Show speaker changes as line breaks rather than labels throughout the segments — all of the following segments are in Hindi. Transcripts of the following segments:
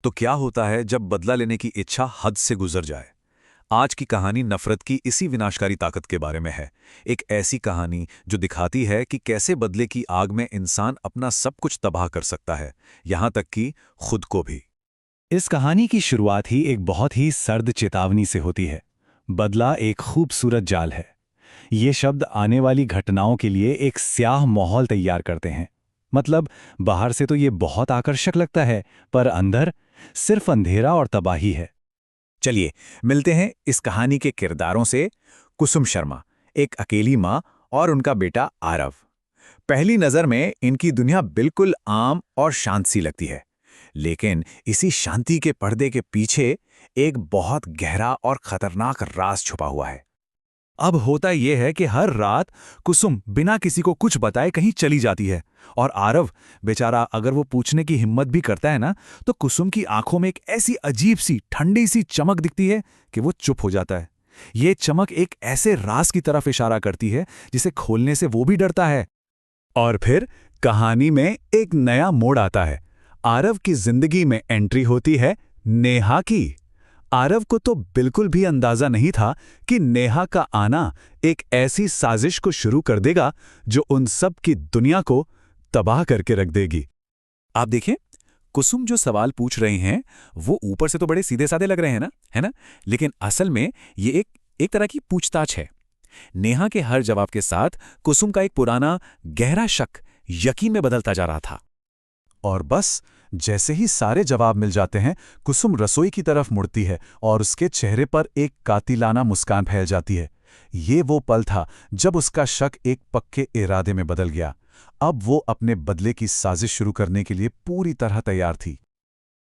तो क्या होता है जब बदला लेने की इच्छा हद से गुजर जाए? आज की कहानी नफरत की इसी विनाशकारी ताकत के बारे में है। एक ऐसी कहानी जो दिखाती है कि कैसे बदले की आग में इंसान अपना सब कुछ तबाह कर सकता है, यहां तक कि खुद को भी।
इस कहानी की शुरुआत ही एक बहुत ही सर्द चेतावनी से होती है। बदला एक खूबसूरत जाल है। ये शब्द आने वाली घटनाओं के लिए एक स्याह माहौल तैयार करते हैं। मतलब बाहर से तो ये बहुत आकर्षक लगता है, पर अंदर सिर्फ अंधेरा और तबाही है।
चलिए मिलते हैं इस कहानी के किरदारों से। कुसुम शर्मा, एक अकेली माँ, और उनका बेटा आरव। पहली नज़र में इनकी दुनिया बिल्कुल आम और शांत सी लगती है, लेकिन इसी शांति के पर्दे के पीछे एक बहुत गहरा और खतरनाक राज छुपा हुआ है।
अब होता यह है कि हर रात कुसुम बिना किसी को कुछ बताए कहीं चली जाती है, और आरव बेचारा अगर वो पूछने की हिम्मत भी करता है ना, तो कुसुम की आंखों में एक ऐसी अजीब सी ठंडी सी चमक दिखती है कि वो चुप हो जाता है। ये चमक एक ऐसे राज की तरफ इशारा करती है जिसे खोलने से वो भी डरता है। और फिर कहानी में एक नया मोड़ आता है। आरव की जिंदगी में एंट्री होती है नेहा की। आरव को तो बिल्कुल भी अंदाजा नहीं था कि नेहा का आना एक ऐसी साजिश को शुरू कर देगा जो उन सब की दुनिया को तबाह करके रख देगी।
आप देखें, कुसुम जो सवाल पूछ रहे हैं वो ऊपर से तो बड़े सीधे साधे लग रहे हैं ना, है ना? लेकिन असल में ये एक तरह की पूछताछ है। नेहा के हर जवाब के साथ कुसुम का एक पुराना गहरा शक यकीन में बदलता जा रहा था।
और बस जैसे ही सारे जवाब मिल जाते हैं, कुसुम रसोई की तरफ मुड़ती है और उसके चेहरे पर एक कातिलाना मुस्कान फैल जाती है। ये वो पल था जब उसका शक एक पक्के इरादे में बदल गया। अब वो अपने बदले की साजिश शुरू करने के लिए पूरी तरह तैयार थी।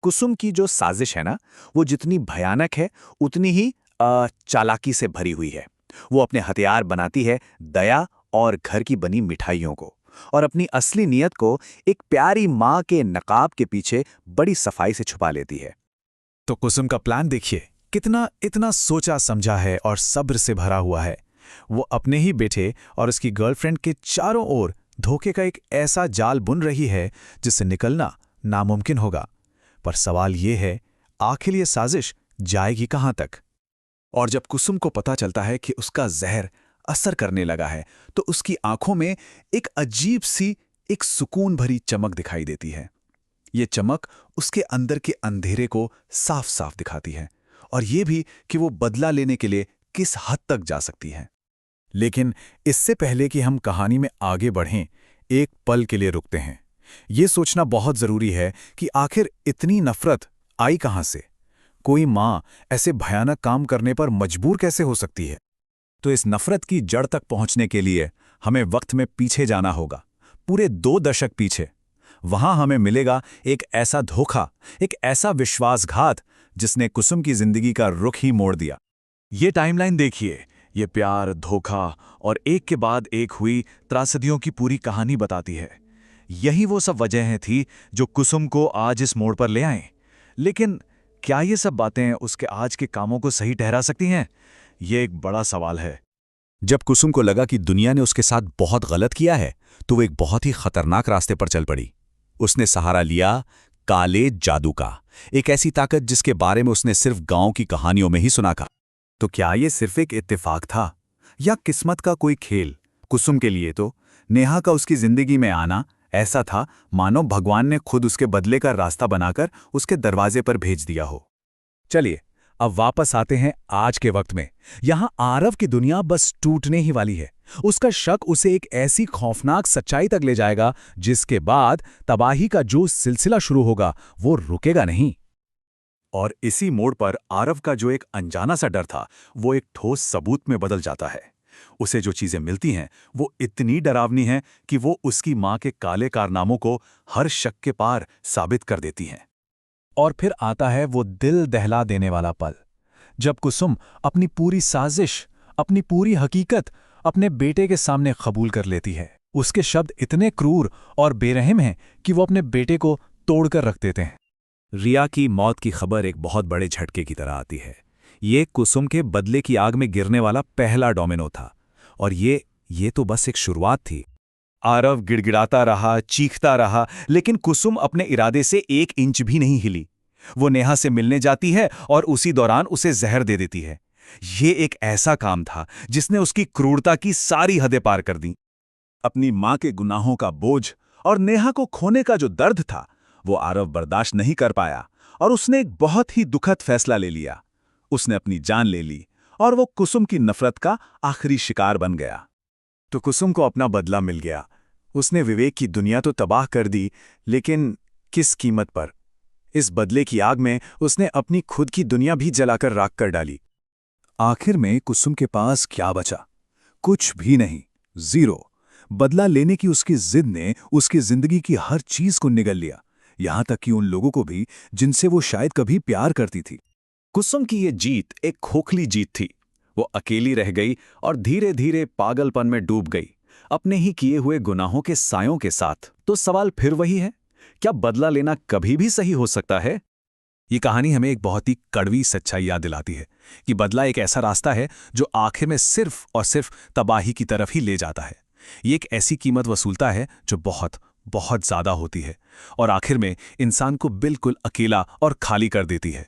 कुसुम की जो साजिश है ना, वो जितनी भयानक है उतनी ही चालाकी से भरी हुई है। वो अपने हथियार बनाती है दया और घर की बनी मिठाइयों को, और अपनी असली नीयत को एक प्यारी माँ के नकाब के पीछे बड़ी सफाई से छुपा लेती है।
तो कुसुम का प्लान देखिए, कितना इतना सोचा समझा है और सब्र से भरा हुआ है। वो अपने ही बेटे और उसकी गर्लफ्रेंड के चारों ओर धोखे का एक ऐसा जाल बुन रही है जिससे निकलना नामुमकिन होगा। पर सवाल ये है, आखिर ये साजिश जाएगी कहां तक? और जब कुसुम को पता चलता है कि उसका जहर असर करने लगा है, तो उसकी आंखों में एक अजीब सी, एक सुकून भरी चमक दिखाई देती है। ये चमक उसके अंदर के अंधेरे को साफ साफ दिखाती है, और ये भी कि वो बदला लेने के लिए किस हद तक जा सकती है। लेकिन इससे पहले कि हम कहानी में आगे बढ़ें, एक पल के लिए रुकते हैं। ये सोचना बहुत जरूरी है कि आखिर इतनी नफरत आई कहां से? कोई मां ऐसे भयानक काम करने पर मजबूर कैसे हो सकती है? तो इस नफरत की जड़ तक पहुंचने के लिए हमें वक्त में पीछे जाना होगा, पूरे 2 दशक पीछे। वहां हमें मिलेगा एक ऐसा धोखा, एक ऐसा विश्वासघात जिसने कुसुम की जिंदगी का रुख ही मोड़ दिया। ये टाइमलाइन देखिए, ये प्यार, धोखा और एक के बाद एक हुई त्रासदियों की पूरी कहानी बताती है। यही वो सब वजहें थी जो कुसुम को आज इस मोड़ पर ले आए। लेकिन क्या ये सब बातें उसके आज के कामों को सही ठहरा सकती हैं? ये एक बड़ा सवाल है। जब कुसुम को लगा कि दुनिया ने उसके साथ बहुत गलत किया है, तो वो एक बहुत ही खतरनाक रास्ते पर चल पड़ी। उसने सहारा लिया काले जादू का, एक ऐसी ताकत जिसके बारे में उसने सिर्फ गांव की कहानियों में ही सुना था। तो क्या ये सिर्फ एक इत्तेफाक था या किस्मत का कोई खेल? कुसुम के लिए तो नेहा का उसकी जिंदगी में आना ऐसा था मानो भगवान ने खुद उसके बदले का रास्ता बनाकर उसके दरवाजे पर भेज दिया हो। चलिए अब वापस आते हैं आज के वक्त में। यहां आरव की दुनिया बस टूटने ही वाली है। उसका शक उसे एक ऐसी खौफनाक सच्चाई तक ले जाएगा जिसके बाद तबाही का जो सिलसिला शुरू होगा वो रुकेगा नहीं। और इसी मोड़ पर आरव का जो एक अनजाना सा डर था, वो एक ठोस सबूत में बदल जाता है। उसे जो चीजें मिलती हैं वो इतनी डरावनी हैं कि वो उसकी मां के काले कारनामों को हर शक के पार साबित कर देती हैं। और फिर आता है वो दिल दहला देने वाला पल, जब कुसुम अपनी पूरी साजिश, अपनी पूरी हकीकत अपने बेटे के सामने कबूल कर लेती है। उसके शब्द इतने क्रूर और बेरहम हैं कि वो अपने बेटे को तोड़कर रख देते हैं। रिया की मौत की खबर एक बहुत बड़े झटके की तरह आती है। ये कुसुम के बदले की आग में गिरने वाला पहला डोमिनो था, और ये तो बस एक शुरुआत थी। आरव गिड़गिड़ाता रहा, चीखता रहा, लेकिन कुसुम अपने इरादे से 1 इंच भी नहीं हिली।
वो नेहा से मिलने जाती है और उसी दौरान उसे जहर दे देती है। ये एक ऐसा काम था जिसने उसकी क्रूरता की सारी हदें पार कर दी।
अपनी मां के गुनाहों का बोझ और नेहा को खोने का जो दर्द था, वो आरव बर्दाश्त नहीं कर पाया और उसने एक बहुत ही दुखद फैसला ले लिया। उसने अपनी जान ले ली और वो कुसुम की नफरत का आखिरी शिकार बन गया।
तो कुसुम को अपना बदला मिल गया। उसने विवेक की दुनिया तो तबाह कर दी, लेकिन किस कीमत पर? इस बदले की आग में उसने अपनी खुद की दुनिया भी जलाकर राख कर डाली।
आखिर में कुसुम के पास क्या बचा? कुछ भी नहीं, जीरो। बदला लेने की उसकी जिद ने उसकी जिंदगी की हर चीज को निगल लिया, यहां तक कि उन लोगों को भी जिनसे वो शायद कभी प्यार करती थी।
कुसुम की ये जीत एक खोखली जीत थी। वो अकेली रह गई और धीरे धीरे पागलपन में डूब गई, अपने ही किए हुए गुनाहों के सायों के साथ। तो सवाल फिर वही है, क्या बदला लेना कभी भी सही हो सकता है? ये कहानी हमें एक बहुत ही कड़वी सच्चाई याद दिलाती है कि बदला एक ऐसा रास्ता है जो आखिर में सिर्फ और सिर्फ तबाही की तरफ ही ले जाता है। ये एक ऐसी कीमत वसूलता है जो बहुत बहुत ज्यादा होती है और आखिर में इंसान को बिल्कुल अकेला और खाली कर देती है।